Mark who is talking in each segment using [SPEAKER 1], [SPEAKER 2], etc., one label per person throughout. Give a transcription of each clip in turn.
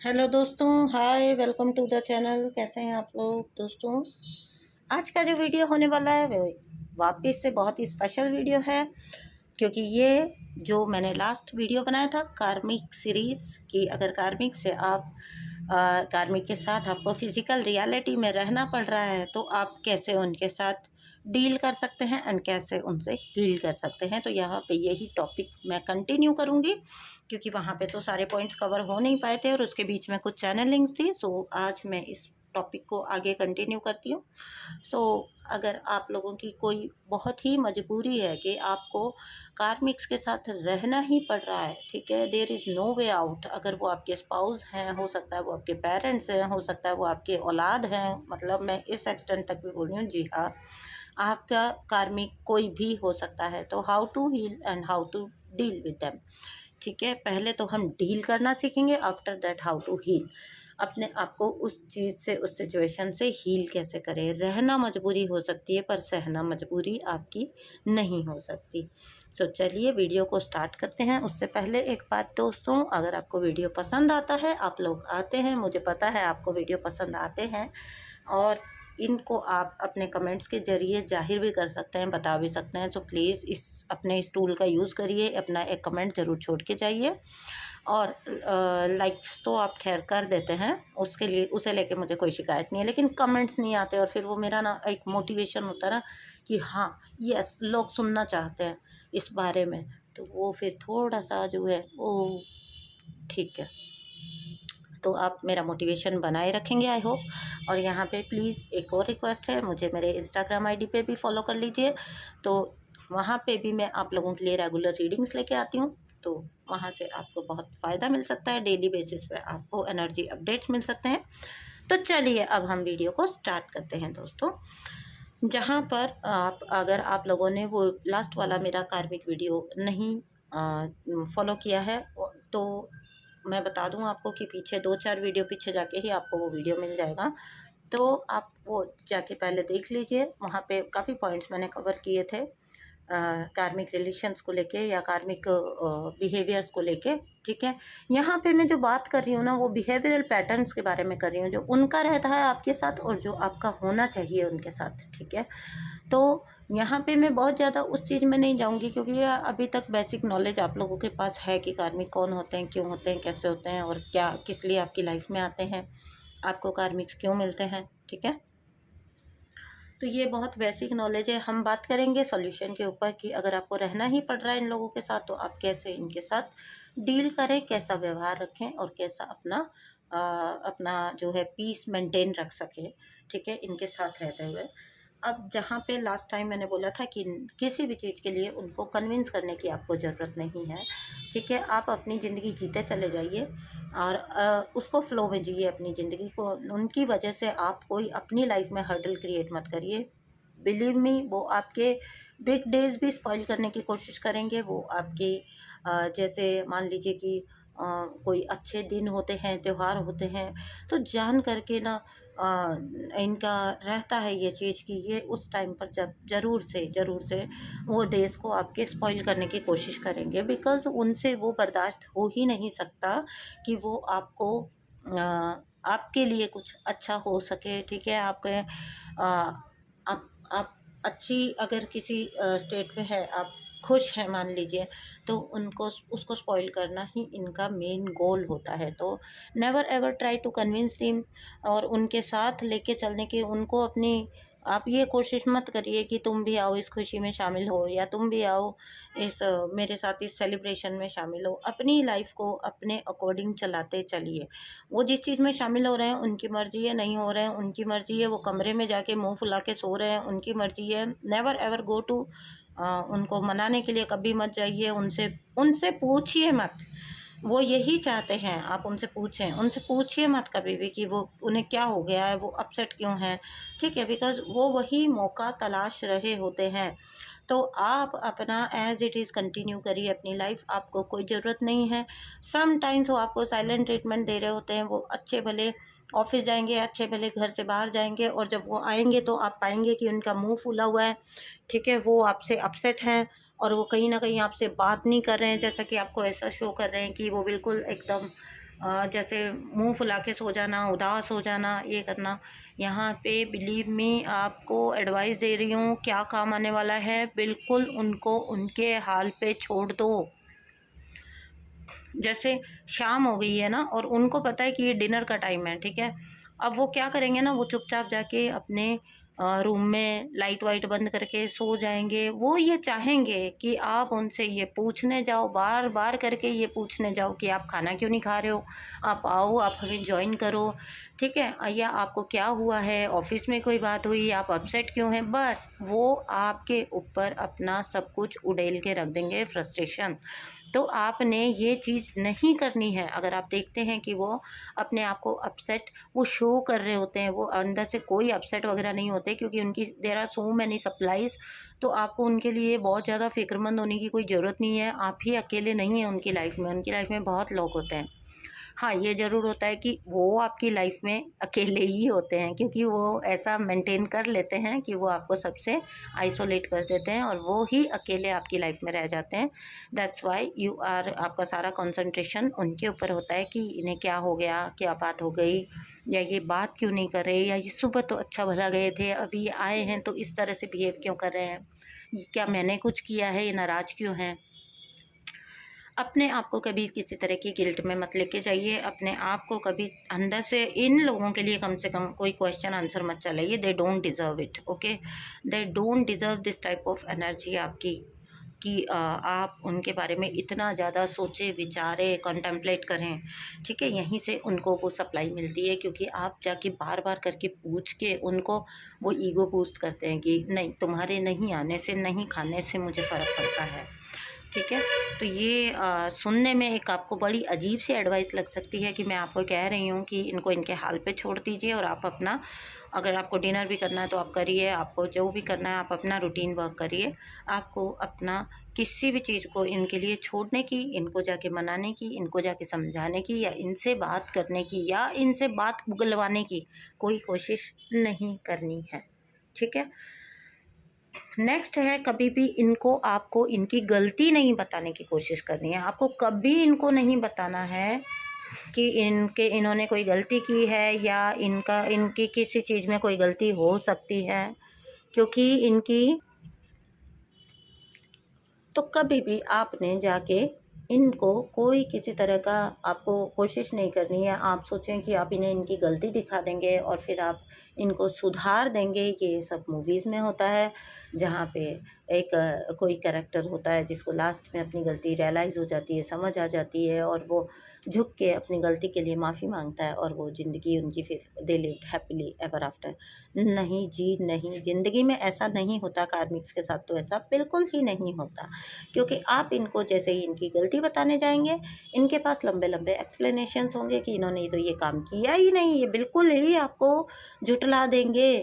[SPEAKER 1] Hello दोस्तों, हाय, welcome to the channel. कैसे हैं आप लोग दोस्तों? आज का जो वीडियो होने वाला है वो वापस से बहुत ही स्पेशल वीडियो है, क्योंकि ये जो मैंने लास्ट वीडियो बनाया था कार्मिक सीरीज़ की, अगर कार्मिक से आप कार्मिक के साथ आपको फिज़िकल रियलिटी में रहना पड़ रहा है तो आप कैसे उनके साथ डील कर सकते हैं एंड कैसे उनसे हील कर सकते हैं। तो यहाँ पे यही टॉपिक मैं कंटिन्यू करूँगी, क्योंकि वहाँ पे तो सारे पॉइंट्स कवर हो नहीं पाए थे और उसके बीच में कुछ चैनलिंग्स थी। सो आज मैं इस टॉपिक को आगे कंटिन्यू करती हूँ। सो अगर आप लोगों की कोई बहुत ही मजबूरी है कि आपको कार्मिक्स के साथ रहना ही पड़ रहा है, ठीक है, there is no way out. अगर वो आपके स्पाउस हैं, हो सकता है वो आपके पेरेंट्स हैं, हो सकता है वो आपके औलाद हैं, मतलब मैं इस एक्सटेंट तक भी बोल रही हूँ। जी हाँ, आपका कार्मिक कोई भी हो सकता है। तो how to heal and how to deal with them, ठीक है। पहले तो हम डील करना सीखेंगे, after that how to heal. अपने आप को उस चीज़ से, उस सिचुएशन से हील कैसे करें। रहना मजबूरी हो सकती है पर सहना मजबूरी आपकी नहीं हो सकती। सो चलिए वीडियो को स्टार्ट करते हैं। उससे पहले एक बात दोस्तों, अगर आपको वीडियो पसंद आता है, आप लोग आते हैं, मुझे पता है आपको वीडियो पसंद आते हैं और इनको आप अपने कमेंट्स के ज़रिए ज़ाहिर भी कर सकते हैं, बता भी सकते हैं। सो प्लीज़ अपने इस टूल का यूज़ करिए, अपना एक कमेंट ज़रूर छोड़ के जाइए। और लाइक्स तो आप खैर कर देते हैं, उसके लिए उसे लेके मुझे कोई शिकायत नहीं है, लेकिन कमेंट्स नहीं आते और फिर वो मेरा ना एक मोटिवेशन होता है ना कि हाँ, यस, लोग सुनना चाहते हैं इस बारे में, तो वो फिर थोड़ा सा जो है वो ठीक है। तो आप मेरा मोटिवेशन बनाए रखेंगे, आई होप। और यहाँ पे प्लीज़ एक और रिक्वेस्ट है, मुझे मेरे इंस्टाग्राम आईडी पे भी फॉलो कर लीजिए। तो वहाँ पे भी मैं आप लोगों के लिए रेगुलर रीडिंग्स लेके आती हूँ, तो वहाँ से आपको बहुत फ़ायदा मिल सकता है। डेली बेसिस पे आपको एनर्जी अपडेट्स मिल सकते हैं। तो चलिए अब हम वीडियो को स्टार्ट करते हैं दोस्तों। जहाँ पर अगर आप लोगों ने वो लास्ट वाला मेरा कार्मिक वीडियो नहीं फॉलो किया है, तो मैं बता दूं आपको कि पीछे 2-4 वीडियो पीछे जाके ही आपको वो वीडियो मिल जाएगा। तो आप वो जाके पहले देख लीजिए, वहाँ पे काफ़ी पॉइंट्स मैंने कवर किए थे कार्मिक रिलेशंस को लेके या कार्मिक बिहेवियर्स को लेके, ठीक है। यहाँ पे मैं जो बात कर रही हूँ ना, वो बिहेवियरल पैटर्न्स के बारे में कर रही हूँ, जो उनका रहता है आपके साथ और जो आपका होना चाहिए उनके साथ, ठीक है। तो यहाँ पे मैं बहुत ज़्यादा उस चीज़ में नहीं जाऊँगी, क्योंकि ये अभी तक बेसिक नॉलेज आप लोगों के पास है कि कार्मिक कौन होते हैं, क्यों होते हैं, कैसे होते हैं और क्या किस लिए आपकी लाइफ में आते हैं, आपको कार्मिक्स क्यों मिलते हैं, ठीक है। तो ये बहुत बेसिक नॉलेज है। हम बात करेंगे सॉल्यूशन के ऊपर कि अगर आपको रहना ही पड़ रहा है इन लोगों के साथ, तो आप कैसे इनके साथ डील करें, कैसा व्यवहार रखें और कैसा अपना जो है पीस मेंटेन रख सकें, ठीक है, इनके साथ रहते हुए। अब जहाँ पे लास्ट टाइम मैंने बोला था कि किसी भी चीज़ के लिए उनको कन्विंस करने की आपको ज़रूरत नहीं है, ठीक है। आप अपनी ज़िंदगी जीते चले जाइए और उसको फ़्लो में जिए अपनी ज़िंदगी को। उनकी वजह से आप कोई अपनी लाइफ में हर्डल क्रिएट मत करिए। बिलीव मी, वो आपके बिग डेज़ भी स्पॉइल करने की कोशिश करेंगे। वो आपकी जैसे मान लीजिए कि कोई अच्छे दिन होते हैं, त्योहार होते हैं, तो जान करके ना इनका रहता है ये चीज़ कि ये उस टाइम पर जब ज़रूर से वो डेज़ को आपके स्पॉइल करने की कोशिश करेंगे, बिकॉज़ उनसे वो बर्दाश्त हो ही नहीं सकता कि वो आपके लिए कुछ अच्छा हो सके, ठीक है। आप अच्छी अगर किसी स्टेट पे है, आप खुश हैं मान लीजिए, तो उनको उसको स्पॉइल करना ही इनका मेन गोल होता है। तो never ever try to convince him और उनके साथ लेके चलने की उनको अपनी आप ये कोशिश मत करिए कि तुम भी आओ इस खुशी में शामिल हो, या तुम भी आओ मेरे साथ इस सेलिब्रेशन में शामिल हो। अपनी लाइफ को अपने अकॉर्डिंग चलाते चलिए। वो जिस चीज़ में शामिल हो रहे हैं उनकी मर्ज़ी है, नहीं हो रहे हैं उनकी मर्ज़ी है, वो कमरे में जाके मुँह फुला के सो रहे हैं उनकी मर्ज़ी है। नेवर एवर गो टू उनको मनाने के लिए कभी मत जाइए, उनसे उनसे पूछिए मत। वो यही चाहते हैं आप उनसे पूछें, उनसे पूछिए मत कभी भी कि वो उन्हें क्या हो गया है, वो अपसेट क्यों हैं, ठीक है, बिकॉज़ वो वही मौका तलाश रहे होते हैं। तो आप अपना एज़ इट इज़ कंटिन्यू करिए अपनी लाइफ, आपको कोई ज़रूरत नहीं है। समटाइम्स वो आपको साइलेंट ट्रीटमेंट दे रहे होते हैं, वो अच्छे भले ऑफ़िस जाएँगे, अच्छे भले घर से बाहर जाएँगे और जब वो आएँगे तो आप पाएँगे कि उनका मुँह फूला हुआ है, ठीक है, वो आपसे अपसेट हैं और वो कहीं न कहीं आपसे बात नहीं कर रहे हैं, जैसा कि आपको ऐसा शो कर रहे हैं कि वो बिल्कुल एकदम जैसे मुंह फुला के सो जाना, उदास हो जाना, ये करना। यहाँ पे बिलीव मी आपको एडवाइस दे रही हूँ, क्या काम आने वाला है, बिल्कुल उनको उनके हाल पे छोड़ दो। जैसे शाम हो गई है ना, और उनको पता है कि ये डिनर का टाइम है, ठीक है। अब वो क्या करेंगे ना, वो चुपचाप जाके अपने रूम में लाइट वाइट बंद करके सो जाएंगे। वो ये चाहेंगे कि आप उनसे ये पूछने जाओ, बार बार करके ये पूछने जाओ कि आप खाना क्यों नहीं खा रहे हो, आप आओ, आप हमें ज्वाइन करो, ठीक है, या आपको क्या हुआ है, ऑफिस में कोई बात हुई, आप अपसेट क्यों हैं। बस वो आपके ऊपर अपना सब कुछ उड़ेल के रख देंगे, फ्रस्ट्रेशन। तो आपने ये चीज़ नहीं करनी है। अगर आप देखते हैं कि वो अपने आप को अपसेट वो शो कर रहे होते हैं, वो अंदर से कोई अपसेट वगैरह नहीं होते, क्योंकि उनकी there are so many supplies. तो आपको उनके लिए बहुत ज़्यादा फिक्रमंद होने की कोई ज़रूरत नहीं है। आप ही अकेले नहीं हैं उनकी लाइफ में बहुत लोग होते हैं। हाँ, ये ज़रूर होता है कि वो आपकी लाइफ में अकेले ही होते हैं, क्योंकि वो ऐसा मेंटेन कर लेते हैं कि वो आपको सबसे आइसोलेट कर देते हैं और वो ही अकेले आपकी लाइफ में रह जाते हैं। दैट्स वाई यू आर, आपका सारा कंसंट्रेशन उनके ऊपर होता है कि इन्हें क्या हो गया, क्या बात हो गई, या ये बात क्यों नहीं कर रहे, या ये सुबह तो अच्छा भला गए थे, अभी ये आए हैं तो इस तरह से बिहेव क्यों कर रहे हैं, क्या मैंने कुछ किया है, ये नाराज़ क्यों हैं। अपने आप को कभी किसी तरह की गिल्ट में मत लेके जाइए। अपने आप को कभी अंदर से इन लोगों के लिए कम से कम कोई क्वेश्चन आंसर मत चलाइए। They don't deserve it, okay. They don't deserve this type of energy आपकी, कि आप उनके बारे में इतना ज़्यादा सोचें, विचारें, कंटेम्पलेट करें, ठीक है। यहीं से उनको वो सप्लाई मिलती है, क्योंकि आप जाके बार बार करके पूछ के उनको वो ईगो बूस्ट करते हैं कि नहीं, तुम्हारे नहीं आने से, नहीं खाने से मुझे फ़र्क पड़ता है, ठीक है। तो ये सुनने में एक आपको बड़ी अजीब सी एडवाइस लग सकती है कि मैं आपको कह रही हूँ कि इनको इनके हाल पे छोड़ दीजिए, और आप अपना, अगर आपको डिनर भी करना है तो आप करिए, आपको जो भी करना है आप अपना रूटीन वर्क करिए। आपको अपना किसी भी चीज़ को इनके लिए छोड़ने की, इनको जाके मनाने की, इनको जाके समझाने की, या इनसे बात करने की, या इनसे बात बुगलवाने की कोई कोशिश नहीं करनी है, ठीक है। नेक्स्ट है, कभी भी इनको, आपको इनकी गलती नहीं बताने की कोशिश करनी है। आपको कभी इनको नहीं बताना है कि इन्होंने कोई गलती की है, या इनकी किसी चीज़ में कोई गलती हो सकती है, क्योंकि इनकी, तो कभी भी आपने जाके इनको कोई किसी तरह का, आपको कोशिश नहीं करनी है। आप सोचें कि आप इन्हें इनकी गलती दिखा देंगे और फिर आप इनको सुधार देंगे। ये सब मूवीज़ में होता है, जहाँ पे एक कोई कैरेक्टर होता है जिसको लास्ट में अपनी गलती रियलाइज़ हो जाती है, समझ आ जाती है, और वो झुक के अपनी गलती के लिए माफ़ी मांगता है, और वो ज़िंदगी उनकी फिर they lived happily ever after. नहीं जी नहीं, ज़िंदगी में ऐसा नहीं होता। कार्मिक्स के साथ तो ऐसा बिल्कुल ही नहीं होता, क्योंकि आप इनको जैसे ही इनकी गलती बताने जाएंगे, इनके पास लंबे लंबे एक्सप्लेनेशंस होंगे कि इन्होंने तो ये काम किया ही नहीं। ये बिल्कुल ही आपको झुटला देंगे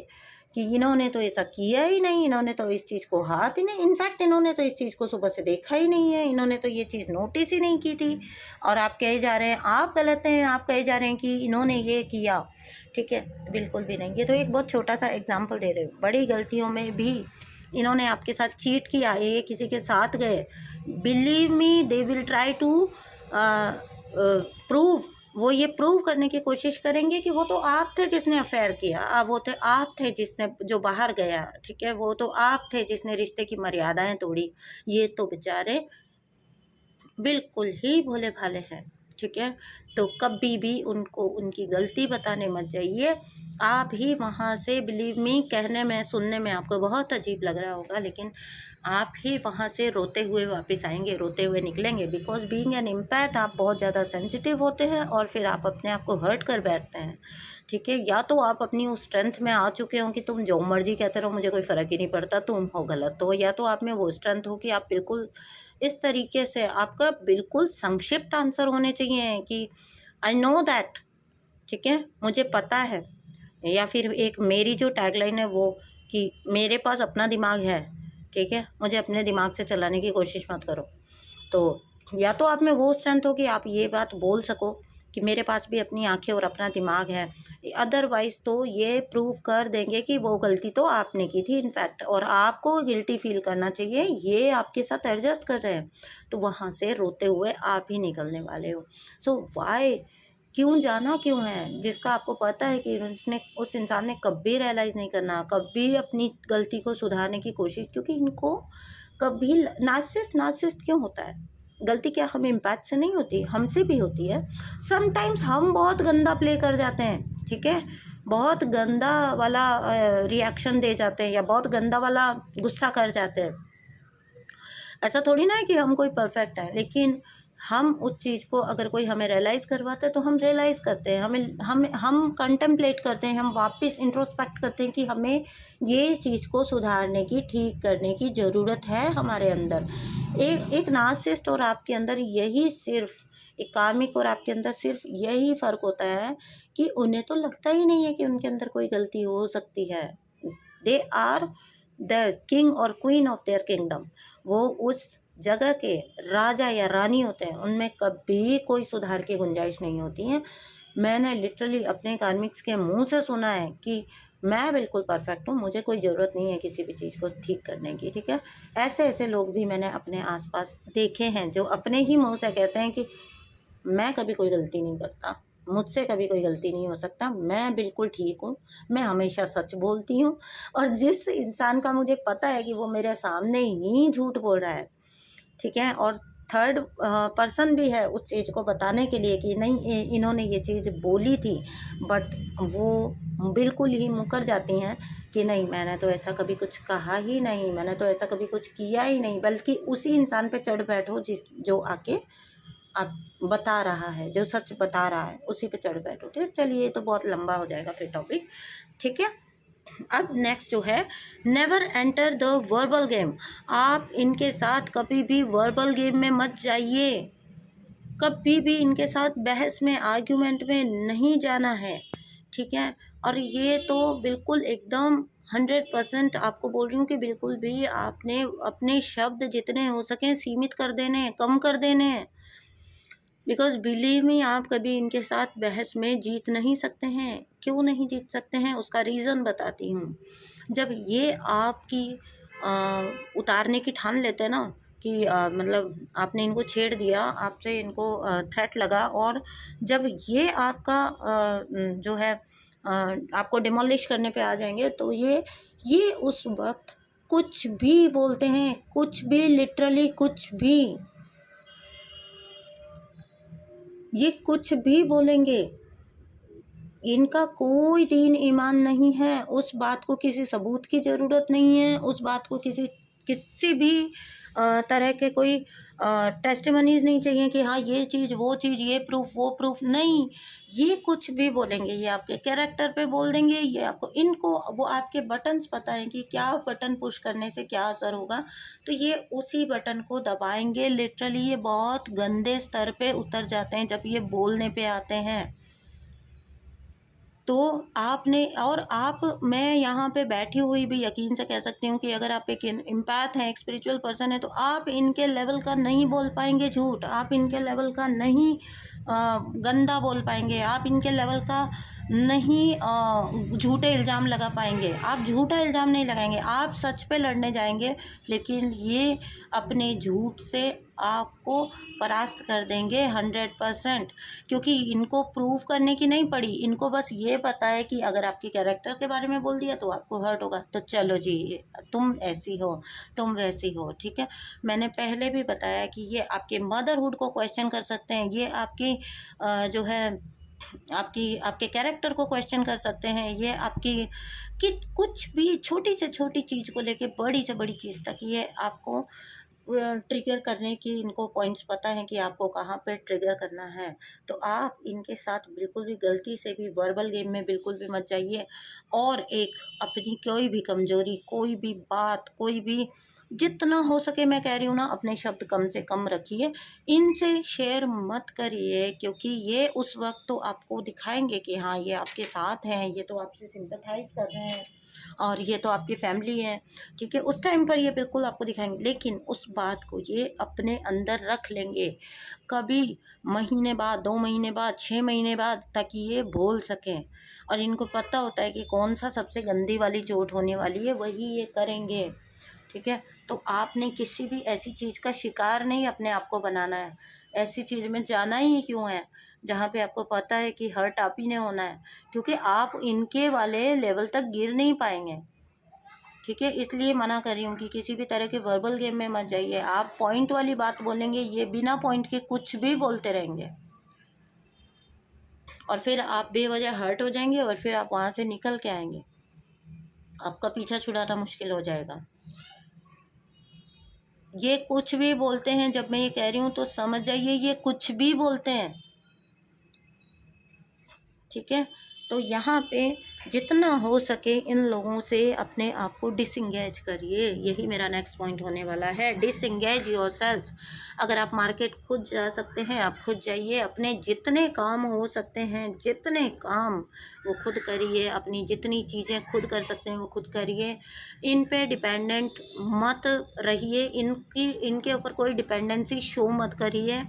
[SPEAKER 1] कि इन्होंने तो ऐसा किया ही नहीं, इन्होंने तो इस चीज़ को हाथ ही नहीं, इनफैक्ट इन्होंने तो इस चीज़ को सुबह से देखा ही नहीं है, इन्होंने तो ये चीज़ नोटिस ही नहीं की थी। और आप कहे जा रहे हैं आप गलत हैं, आप कहे जा रहे हैं कि इन्होंने ये किया, ठीक है। बिल्कुल भी नहीं। ये तो एक बहुत छोटा सा एग्जाम्पल दे रहे हो। बड़ी गलतियों में भी इन्होंने आपके साथ चीट किया, ये किसी के साथ गए, believe me they will try to prove, वो ये प्रूव करने की कोशिश करेंगे कि वो तो आप थे जिसने अफेयर किया, वो तो आप थे जिसने जो बाहर गया, ठीक है, वो तो आप थे जिसने रिश्ते की मर्यादाएं तोड़ी। ये तो बेचारे बिल्कुल ही भोले भाले हैं, ठीक है। तो कभी भी उनको उनकी गलती बताने मत जाइए। आप ही वहाँ से, बिलीव मी, कहने में सुनने में आपको बहुत अजीब लग रहा होगा, लेकिन आप ही वहाँ से रोते हुए वापस आएंगे, रोते हुए निकलेंगे। बिकॉज बीइंग एन एम्पैथ आप बहुत ज़्यादा सेंसिटिव होते हैं, और फिर आप अपने आप को हर्ट कर बैठते हैं, ठीक है। या तो आप अपनी उस स्ट्रेंथ में आ चुके हो कि तुम जो मर्जी कहते रहो, मुझे कोई फ़र्क ही नहीं पड़ता, तुम हो गलत, तो या तो आप में वो स्ट्रेंथ हो कि आप बिल्कुल इस तरीके से, आपका बिल्कुल संक्षिप्त आंसर होने चाहिए कि आई नो दैट, ठीक है, मुझे पता है। या फिर एक मेरी जो टैगलाइन है वो, कि मेरे पास अपना दिमाग है, ठीक है, मुझे अपने दिमाग से चलाने की कोशिश मत करो। तो या तो आप में वो स्ट्रेंथ हो कि आप ये बात बोल सको कि मेरे पास भी अपनी आंखें और अपना दिमाग है। अदरवाइज़ तो ये प्रूव कर देंगे कि वो गलती तो आपने की थी इनफैक्ट, और आपको गिल्टी फील करना चाहिए, ये आपके साथ एडजस्ट कर रहे हैं, तो वहाँ से रोते हुए आप ही निकलने वाले हो। सो व्हाई, क्यों जाना क्यों है, जिसका आपको पता है कि उस इंसान ने कभी रियलाइज़ नहीं करना, कभी अपनी गलती को सुधारने की कोशिश, क्योंकि इनको कभी नार्सिसिस्ट क्यों होता है? गलती क्या हम एम्पैथ से नहीं होती, हमसे भी होती है। समटाइम्स हम बहुत गंदा प्ले कर जाते हैं, ठीक है, बहुत गंदा वाला रिएक्शन दे जाते हैं, या बहुत गंदा वाला गुस्सा कर जाते हैं। ऐसा थोड़ी ना है कि हम कोई परफेक्ट है, लेकिन हम उस चीज़ को अगर कोई हमें रियलाइज़ करवाता है तो हम रियलाइज़ करते हैं, हम कंटेम्पलेट करते हैं, हम वापस इंट्रोस्पेक्ट करते हैं कि हमें ये चीज़ को सुधारने की, ठीक करने की ज़रूरत है हमारे अंदर। एक नार्सिसिस्ट और आपके अंदर यही सिर्फ, एक कार्मिक और आपके अंदर सिर्फ यही फ़र्क होता है कि उन्हें तो लगता ही नहीं है कि उनके अंदर कोई गलती हो सकती है। दे आर द किंग और क्वीन ऑफ देयर किंगडम। वो उस जगह के राजा या रानी होते हैं, उनमें कभी कोई सुधार की गुंजाइश नहीं होती है। मैंने लिटरली अपने कार्मिक्स के मुंह से सुना है कि मैं बिल्कुल परफेक्ट हूँ, मुझे कोई ज़रूरत नहीं है किसी भी चीज़ को ठीक करने की, ठीक है। ऐसे ऐसे लोग भी मैंने अपने आसपास देखे हैं जो अपने ही मुंह से कहते हैं कि मैं कभी कोई गलती नहीं करता, मुझसे कभी कोई गलती नहीं हो सकता, मैं बिल्कुल ठीक हूँ, मैं हमेशा सच बोलती हूँ। और जिस इंसान का मुझे पता है कि वो मेरे सामने ही झूठ बोल रहा है, ठीक है, और थर्ड पर्सन भी है उस चीज़ को बताने के लिए कि नहीं इन्होंने ये चीज़ बोली थी, बट वो बिल्कुल ही मुकर जाती हैं कि नहीं, मैंने तो ऐसा कभी कुछ कहा ही नहीं, मैंने तो ऐसा कभी कुछ किया ही नहीं, बल्कि उसी इंसान पे चढ़ बैठो जो आके आप बता रहा है, जो सच बता रहा है, उसी पे चढ़ बैठो। ठीक है, चलिए ये तो बहुत लंबा हो जाएगा फिर टॉपिक, ठीक है। अब नेक्स्ट जो है, never enter the verbal game. आप इनके साथ कभी भी वर्बल गेम में मत जाइए, कभी भी इनके साथ बहस में, आर्ग्यूमेंट में नहीं जाना है, ठीक है। और ये तो बिल्कुल एकदम 100% आपको बोल रही हूँ कि बिल्कुल भी आपने अपने शब्द जितने हो सकें सीमित कर देने हैं, कम कर देने हैं। बिकॉज बिलीव मी, आप कभी इनके साथ बहस में जीत नहीं सकते हैं। क्यों नहीं जीत सकते हैं, उसका रीज़न बताती हूँ। जब ये आपकी उतारने की ठान लेते हैं ना कि मतलब आपने इनको छेड़ दिया, आपसे इनको थ्रेट लगा, और जब ये आपका जो है आपको डिमोलिश करने पे आ जाएंगे, तो ये उस वक्त कुछ भी बोलते हैं, कुछ भी, लिटरली कुछ भी, ये कुछ भी बोलेंगे। इनका कोई दीन ईमान नहीं है, उस बात को किसी सबूत की ज़रूरत नहीं है, उस बात को किसी भी तरह के कोई टेस्टिमनीज नहीं चाहिए कि हाँ ये चीज़ वो चीज़, ये प्रूफ वो प्रूफ, नहीं। ये कुछ भी बोलेंगे, ये आपके कैरेक्टर पे बोल देंगे, ये आपको, इनको वो आपके बटन्स पता है कि क्या बटन पुश करने से क्या असर होगा, तो ये उसी बटन को दबाएंगे। लिटरली ये बहुत गंदे स्तर पे उतर जाते हैं जब ये बोलने पे आते हैं। तो आपने, और आप, मैं यहाँ पे बैठी हुई भी यकीन से कह सकती हूँ कि अगर आप एक एम्पैथ हैं, एक स्पिरिचुअल पर्सन है, तो आप इनके लेवल का नहीं बोल पाएंगे झूठ, आप इनके लेवल का नहीं गंदा बोल पाएंगे, आप इनके लेवल का नहीं झूठे इल्ज़ाम लगा पाएंगे। आप झूठा इल्ज़ाम नहीं लगाएंगे, आप सच पे लड़ने जाएंगे, लेकिन ये अपने झूठ से आपको परास्त कर देंगे 100%। क्योंकि इनको प्रूव करने की नहीं पड़ी, इनको बस ये पता है कि अगर आपके कैरेक्टर के बारे में बोल दिया तो आपको हर्ट होगा, तो चलो जी तुम ऐसी हो, तुम वैसी हो, ठीक है। मैंने पहले भी बताया कि ये आपके मदरहुड को क्वेश्चन कर सकते हैं, ये आपकी जो है आपके कैरेक्टर को क्वेश्चन कर सकते हैं, ये आपकी कि कुछ भी छोटी से छोटी चीज़ को लेके बड़ी से बड़ी चीज़ तक ये आपको ट्रिगर करने की, इनको पॉइंट्स पता है कि आपको कहाँ पे ट्रिगर करना है। तो आप इनके साथ बिल्कुल भी गलती से भी वर्बल गेम में बिल्कुल भी मत जाइए। और एक अपनी कोई भी कमज़ोरी, कोई भी बात, कोई भी जितना हो सके मैं कह रही हूँ ना, अपने शब्द कम से कम रखिए, इनसे शेयर मत करिए, क्योंकि ये उस वक्त तो आपको दिखाएंगे कि हाँ ये आपके साथ हैं, ये तो आपसे सिंपैथाइज कर रहे हैं और ये तो आपकी फैमिली है, ठीक है। उस टाइम पर ये बिल्कुल आपको दिखाएंगे, लेकिन उस बात को ये अपने अंदर रख लेंगे कभी महीने बाद, 2 महीने बाद, 6 महीने बाद, ताकि ये बोल सकें। और इनको पता होता है कि कौन सा सबसे गंदी वाली चोट होने वाली है, वही ये करेंगे, ठीक है। तो आपने किसी भी ऐसी चीज़ का शिकार नहीं अपने आप को बनाना है। ऐसी चीज़ में जाना ही क्यों है जहाँ पे आपको पता है कि हर्ट आप ही ने होना है, क्योंकि आप इनके वाले लेवल तक गिर नहीं पाएंगे, ठीक है। इसलिए मना कर रही हूँ कि किसी भी तरह के वर्बल गेम में मत जाइए। आप पॉइंट वाली बात बोलेंगे, ये बिना पॉइंट के कुछ भी बोलते रहेंगे और फिर आप बेवजह हर्ट हो जाएंगे और फिर आप वहाँ से निकल के आएंगे, आपका पीछा छुड़ाना मुश्किल हो जाएगा। ये कुछ भी बोलते हैं, जब मैं ये कह रही हूँ तो समझ जाइए, ये कुछ भी बोलते हैं, ठीक है। तो यहाँ पे जितना हो सके इन लोगों से अपने आप को डिसएंगेज करिए, यही मेरा नेक्स्ट पॉइंट होने वाला है। Disengage yourself. अगर आप मार्केट खुद जा सकते हैं, आप खुद जाइए, अपने जितने काम हो सकते हैं, जितने काम वो खुद करिए, अपनी जितनी चीज़ें खुद कर सकते हैं वो खुद करिए। इन पे डिपेंडेंट मत रहिए, इनके ऊपर कोई डिपेंडेंसी शो मत करिए।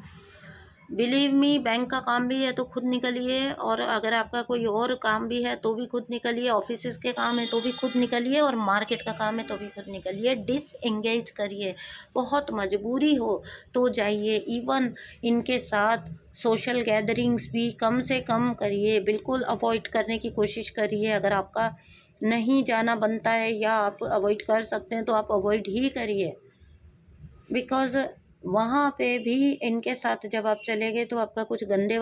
[SPEAKER 1] बिलीव मी, बैंक का काम भी है तो खुद निकलिए, और अगर आपका कोई और काम भी है तो भी खुद निकलिए, ऑफिस के काम है तो भी खुद निकलिए, और मार्केट का काम है तो भी खुद निकलिए। डिसएंगेज करिए, बहुत मजबूरी हो तो जाइए। इवन इनके साथ सोशल गैदरिंग्स भी कम से कम करिए, बिल्कुल अवॉइड करने की कोशिश करिए। अगर आपका नहीं जाना बनता है या आप अवॉइड कर सकते हैं तो आप अवॉइड ही करिए, बिकॉज़ वहाँ पे भी इनके साथ जब आप चले गए तो आपका कुछ गंदे